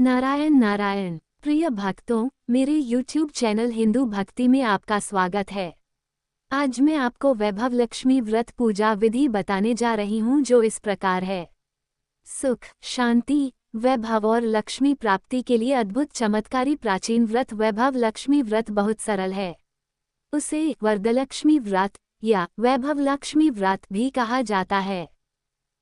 नारायण नारायण। प्रिय भक्तों, मेरे YouTube चैनल हिंदू भक्ति में आपका स्वागत है। आज मैं आपको वैभव लक्ष्मी व्रत पूजा विधि बताने जा रही हूँ, जो इस प्रकार है। सुख, शांति, वैभव और लक्ष्मी प्राप्ति के लिए अद्भुत चमत्कारी प्राचीन व्रत वैभव लक्ष्मी व्रत बहुत सरल है। उसे वरदलक्ष्मी व्रत या वैभव लक्ष्मी व्रत भी कहा जाता है।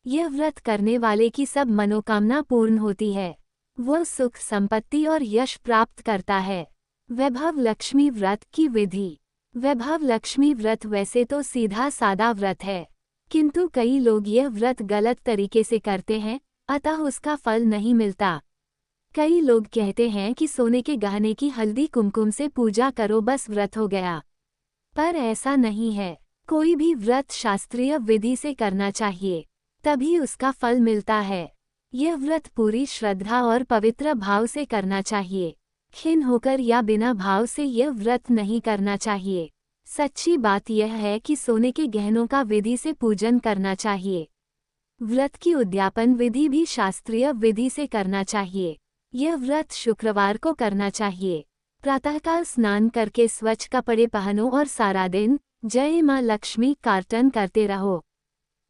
यह व्रत करने वाले की सब मनोकामना पूर्ण होती है। वो सुख, संपत्ति और यश प्राप्त करता है। वैभव लक्ष्मी व्रत की विधि। वैभव लक्ष्मी व्रत वैसे तो सीधा सादा व्रत है, किंतु कई लोग यह व्रत गलत तरीके से करते हैं, अतः उसका फल नहीं मिलता। कई लोग कहते हैं कि सोने के गहने की हल्दी कुमकुम से पूजा करो, बस व्रत हो गया। पर ऐसा नहीं है। कोई भी व्रत शास्त्रीय विधि से करना चाहिए, तभी उसका फल मिलता है। यह व्रत पूरी श्रद्धा और पवित्र भाव से करना चाहिए। खिन्न होकर या बिना भाव से यह व्रत नहीं करना चाहिए। सच्ची बात यह है कि सोने के गहनों का विधि से पूजन करना चाहिए। व्रत की उद्यापन विधि भी शास्त्रीय विधि से करना चाहिए। यह व्रत शुक्रवार को करना चाहिए। प्रातःकाल स्नान करके स्वच्छ कपड़े पहनो और सारा दिन जय मां लक्ष्मी कीर्तन करते रहो।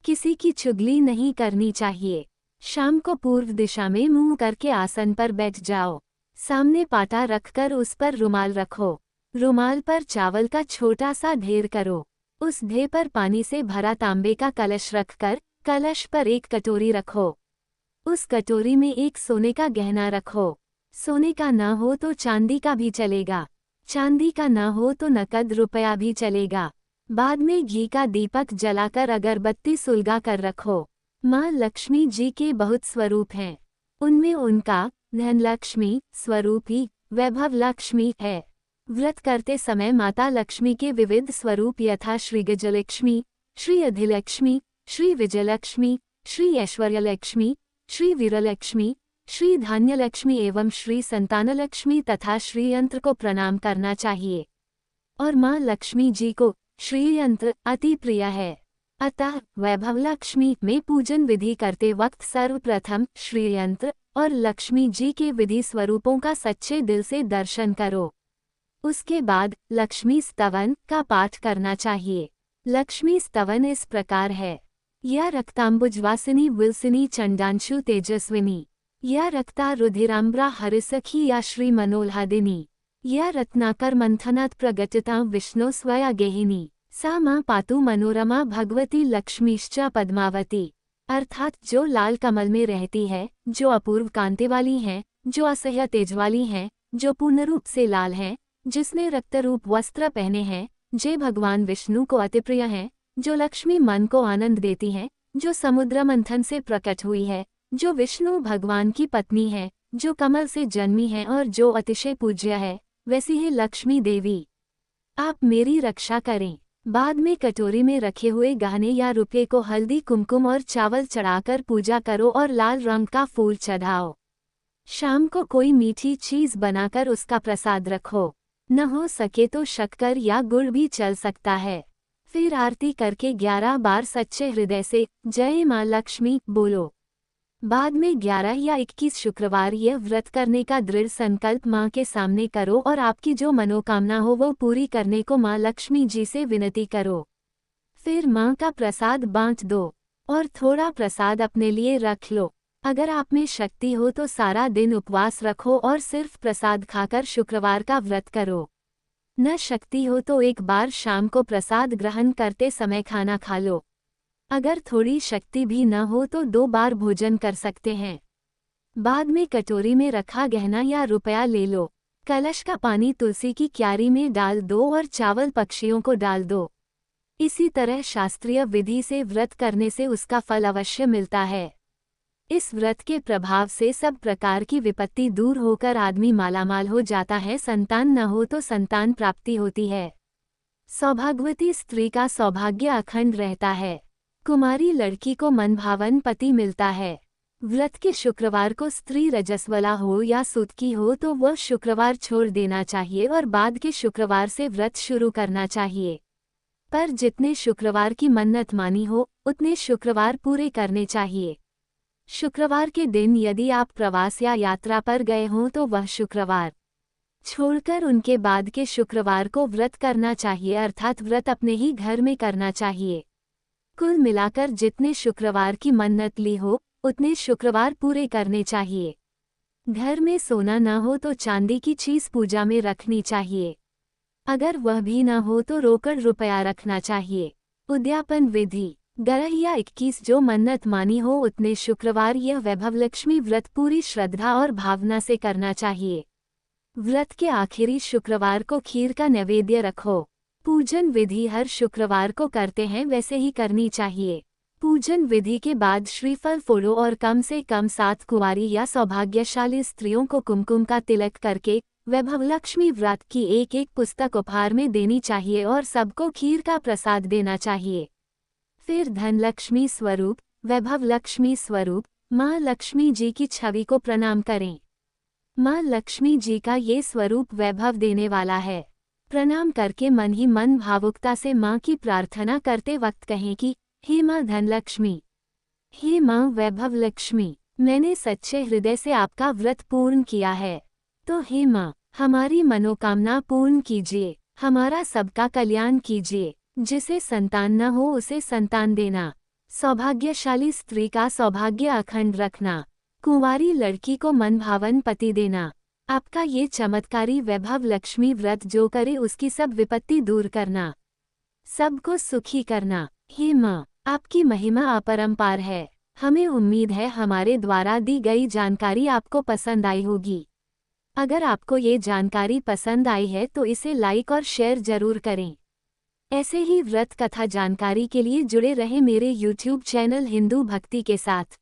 किसी की चुगली नहीं करनी चाहिए। शाम को पूर्व दिशा में मुंह करके आसन पर बैठ जाओ। सामने पाटा रखकर उस पर रुमाल रखो। रुमाल पर चावल का छोटा सा ढेर करो। उस ढेर पर पानी से भरा तांबे का कलश रखकर कलश पर एक कटोरी रखो। उस कटोरी में एक सोने का गहना रखो। सोने का न हो तो चांदी का भी चलेगा। चांदी का न हो तो नकद रुपया भी चलेगा। बाद में घी का दीपक जलाकर अगरबत्ती सुलगा कर रखो। माँ लक्ष्मी जी के बहुत स्वरूप हैं। उनमें उनका धनलक्ष्मी स्वरूप ही वैभव लक्ष्मी है। व्रत करते समय माता लक्ष्मी के विविध स्वरूप यथा श्री गजलक्ष्मी, श्री अधिलक्ष्मी, श्री विजयलक्ष्मी, श्री ऐश्वर्यलक्ष्मी, श्री वीरलक्ष्मी, श्री धान्यलक्ष्मी एवं श्री संतानलक्ष्मी तथा श्री यंत्र को प्रणाम करना चाहिए। और माँ लक्ष्मी जी को श्री यंत्र अति प्रिय है। अतः वैभव लक्ष्मी में पूजन विधि करते वक्त सर्वप्रथम श्री यंत्र और लक्ष्मी जी के विधि स्वरूपों का सच्चे दिल से दर्शन करो। उसके बाद लक्ष्मी स्तवन का पाठ करना चाहिए। लक्ष्मी स्तवन इस प्रकार है। या रक्तांबुजवासिनी विलसिनी चंडांशु तेजस्विनी, या रक्ता रुधिराम्बरा हरिसखी, या श्री मनोल्हादिनी, या रत्नाकर मंथनात् प्रगटिता विष्णु स्वया गेहिनी, सा मां पातु मनोरमा भगवती लक्ष्मीश्च पद्मावती। अर्थात जो लाल कमल में रहती है, जो अपूर्व कांति वाली हैं, जो असह्य तेज वाली हैं, जो पूर्ण रूप से लाल हैं, जिसने रक्तरूप वस्त्र पहने हैं, जे भगवान विष्णु को अति प्रिय हैं, जो लक्ष्मी मन को आनंद देती हैं, जो समुद्र मंथन से प्रकट हुई है, जो विष्णु भगवान की पत्नी है, जो कमल से जन्मी है और जो अतिशय पूज्य है, वैसी है लक्ष्मी देवी। आप मेरी रक्षा करें। बाद में कटोरी में रखे हुए गहने या रुपये को हल्दी कुमकुम और चावल चढ़ाकर पूजा करो और लाल रंग का फूल चढ़ाओ। शाम को कोई मीठी चीज बनाकर उसका प्रसाद रखो। न हो सके तो शक्कर या गुड़ भी चल सकता है। फिर आरती करके 11 बार सच्चे हृदय से जय मां लक्ष्मी बोलो। बाद में 11 या 21 शुक्रवार यह व्रत करने का दृढ़ संकल्प मां के सामने करो और आपकी जो मनोकामना हो वो पूरी करने को मां लक्ष्मी जी से विनती करो। फिर मां का प्रसाद बांट दो और थोड़ा प्रसाद अपने लिए रख लो। अगर आप में शक्ति हो तो सारा दिन उपवास रखो और सिर्फ प्रसाद खाकर शुक्रवार का व्रत करो। न शक्ति हो तो एक बार शाम को प्रसाद ग्रहण करते समय खाना खा लो। अगर थोड़ी शक्ति भी न हो तो 2 बार भोजन कर सकते हैं। बाद में कटोरी में रखा गहना या रुपया ले लो। कलश का पानी तुलसी की क्यारी में डाल दो और चावल पक्षियों को डाल दो। इसी तरह शास्त्रीय विधि से व्रत करने से उसका फल अवश्य मिलता है। इस व्रत के प्रभाव से सब प्रकार की विपत्ति दूर होकर आदमी मालामाल हो जाता है। संतान न हो तो संतान प्राप्ति होती है। सौभाग्यवती स्त्री का सौभाग्य अखंड रहता है। कुमारी लड़की को मनभावन पति मिलता है। व्रत के शुक्रवार को स्त्री रजस्वला हो या सूत की हो तो वह शुक्रवार छोड़ देना चाहिए और बाद के शुक्रवार से व्रत शुरू करना चाहिए। पर जितने शुक्रवार की मन्नत मानी हो उतने शुक्रवार पूरे करने चाहिए। शुक्रवार के दिन यदि आप प्रवास या यात्रा पर गए हों तो वह शुक्रवार छोड़कर उनके बाद के शुक्रवार को व्रत करना चाहिए, अर्थात व्रत अपने ही घर में करना चाहिए। कुल मिलाकर जितने शुक्रवार की मन्नत ली हो उतने शुक्रवार पूरे करने चाहिए। घर में सोना न हो तो चांदी की चीज पूजा में रखनी चाहिए। अगर वह भी न हो तो रोकड़ रुपया रखना चाहिए। उद्यापन विधि। 11 या 21 जो मन्नत मानी हो उतने शुक्रवार यह वैभव लक्ष्मी व्रत पूरी श्रद्धा और भावना से करना चाहिए। व्रत के आखिरी शुक्रवार को खीर का नैवेद्य रखो। पूजन विधि हर शुक्रवार को करते हैं वैसे ही करनी चाहिए। पूजन विधि के बाद श्रीफल फोड़ो और कम से कम 7 कुंवारी या सौभाग्यशाली स्त्रियों को कुमकुम का तिलक करके वैभव लक्ष्मी व्रत की एक एक पुस्तक उपहार में देनी चाहिए और सबको खीर का प्रसाद देना चाहिए। फिर धनलक्ष्मी स्वरूप, वैभव लक्ष्मी स्वरूप माँ लक्ष्मी जी की छवि को प्रणाम करें। माँ लक्ष्मी जी का ये स्वरूप वैभव देने वाला है। प्रणाम करके मन ही मन भावुकता से माँ की प्रार्थना करते वक्त कहें कि हे माँ धनलक्ष्मी, हे माँ वैभव लक्ष्मी, मैंने सच्चे हृदय से आपका व्रत पूर्ण किया है, तो हे माँ हमारी मनोकामना पूर्ण कीजिए, हमारा सबका कल्याण कीजिए। जिसे संतान न हो उसे संतान देना, सौभाग्यशाली स्त्री का सौभाग्य अखंड रखना, कुंवारी लड़की को मनभावन पति देना। आपका ये चमत्कारी वैभव लक्ष्मी व्रत जो करे उसकी सब विपत्ति दूर करना, सबको सुखी करना। हे माँ आपकी महिमा अपरंपार है। हमें उम्मीद है हमारे द्वारा दी गई जानकारी आपको पसंद आई होगी। अगर आपको ये जानकारी पसंद आई है तो इसे लाइक और शेयर जरूर करें। ऐसे ही व्रत कथा जानकारी के लिए जुड़े रहें मेरे YouTube चैनल हिंदू भक्ति के साथ।